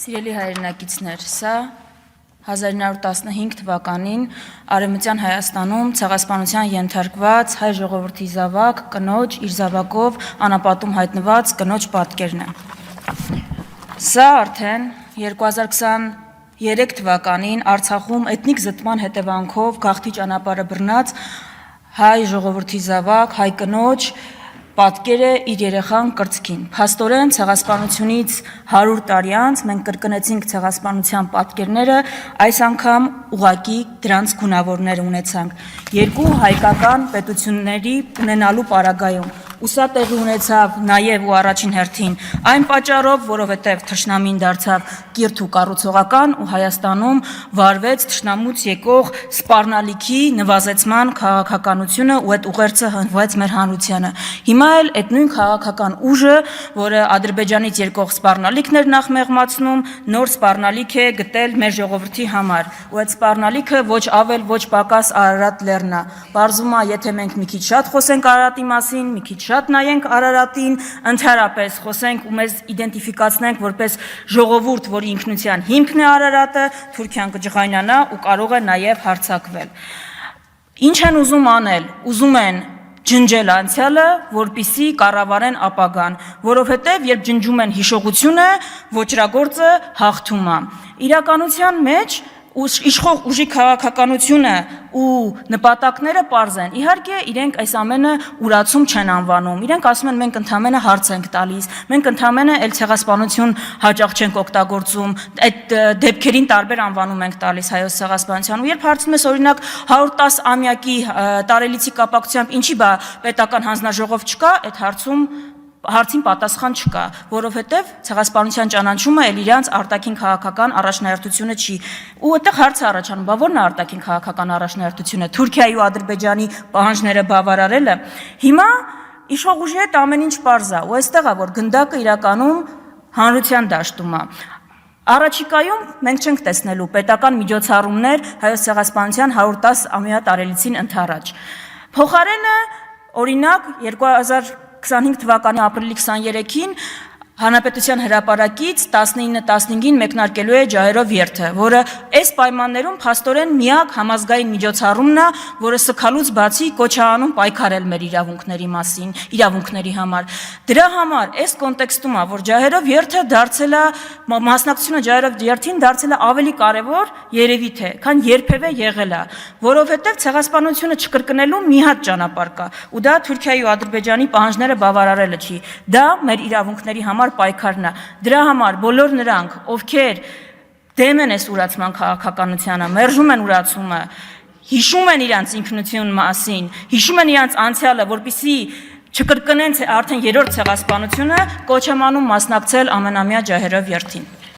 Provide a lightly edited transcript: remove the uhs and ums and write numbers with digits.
Սիրելի հայրենակիցներ, սա 1915 թվականին Արևմտյան Հայաստանում ցեղասպանության ենթարկված հայ ժողովրդի զավակ կնոջ իր զավակով անապատում հայտնված կնոջ պատկերն է։ Սա արդեն 2023 թվականին Արցախում էթնիկ զտման հետևանքով գաղթի ճանապարհը բռնած հայ ժողովրդի զավակ, հայ կնոջ պատկերը իր երեխան կրծքին։ Փաստորեն ցեղասպանությունից 100 տարի անց մենք կրկնեցինք ցեղասպանության պատկերները, այս անգամ ուղղակի դրանց գունավորներ ունեցանք։ Երկու հայկական պետությունների ունենալու պարագայում։ Ու սա տեղի ունեցավ նաև ու առաջին հերթին այն պատճառով, որովհետև թշնամին դարձավ կիրթ ու կառուցողական ու Հայաստանում վարվեց թշնամուց եկող սպառնալիքի նվազեցման քաղաքականությունը ու այդ ուղերձը հնվեց մեր հանրությանը։ Հիմա էլ այդ նույն քաղաքական ուժը, որը Ադրբեջանից եկող սպառնալիքն էր նախ մեղմացնում, նոր սպառնալիք է գտել մեր ժողովրդի համար։ Ու այդ սպառնալիքը ոչ ավել, ոչ պակաս Արարատ լեռն է։ Պարզվում է, եթե մենք մի քիչ շատ խոսենք Արարատի մասին, մի քիչ շատ նայենք Արարատին, ընդհանրապես խոսենք ու մեզ իդենտիֆիկացնենք որպես ժողովուրդ, որի ինքնության հիմքն է Արարատը, Թուրքիան կջղայնանա ու կարող է նաև հարձակվել։ Ինչ են ուզում անել։ Ուզում են ջնջել անցյալը, որպիսի կառավարեն ապագան, որովհետև երբ ջնջում են հիշողությունը, ոճրագործը հաղթում է։ Իրականության մեջ իշխող ուժի քաղաքականությունը ու նպատակները պարզ են։ Իհարկե, իրենք այս ամենը ուրացում չեն անվանում։ Իրենք ասում են, մենք ընդհանրապես հարց ենք տալիս, մենք ընդհանրապես էլ ցեղասպանություն հաճախ չենք օգտագործում, այդ դեպքերին տարբեր անվանում ենք տալիս հայոց ցեղասպանության։ Ու երբ հարցնում ես օրինակ 110-ամյակի տարելիցի կապակցությամբ ինչի բա պետական հանձնաժողով չկա, այդ հարցին պատասխան չկա, որովհետև ցեղասպանության ճանաչումը էլ իրանց արտաքին քաղաքական առաջնահերթությունը չի։ Ու այդտեղ հարցը առաջանում, բա ո՞րն է արտաքին քաղաքական առաջնահերթությունը, Թուրքիայի ու Ադրբեջանի պահանջները բավարարելը։ Հիմա իշխող ուժի հետ ամեն ինչ պարզ է, ու այստեղ է, որ գնդակը իրականում հանրության դաշտում է։ Առաջիկայում մենք չենք տեսնելու պետական միջոցառումներ հայոց ցեղասպանության 110-ամյա տարելիցին ընդառաջ։ Փոխարենը, օրինակ 2025 թվականի ապրիլի 23-ին Հանրապետության հրապարակից 19-15-ին մեկնարկելու է ջահերով երթը, որը այս պայմաններում փաստորեն միակ համազգային միջոցառումն է, որը սգալուց բացի կոչ է անում պայքարել մեր իրավունքների մասին, իրավունքների համար։ Դրա համար այս կոնտեքստում է, որ ջահերով երթը դարձել է, մասնակցությունը ջահերով երթին դարձել է ավելի կարևոր երևի թե, քան երբևէ եղել է, որովհետև ցեղասպանությունը չկրկնելու մի հատ ճանապարհ կա, ու դա Թուրքիայի ու Ադրբեջանի պահանջները բավարարելը չի։ Դա մեր իրավունքների համար պայքարն է։ Դրա համար բոլոր նրանք, ովքեր դեմ են այս ուրացման քաղաքականությանը, մերժում են ուրացումը, հիշում են իրանց ինքնություն մասին, հիշում են իրանց անցյալը, որպեսզի չկրկնեն արդեն երրորդ ցեղասպանությունը, կոչ եմ անում մասնակցել ամենամյա ջահերով երթին։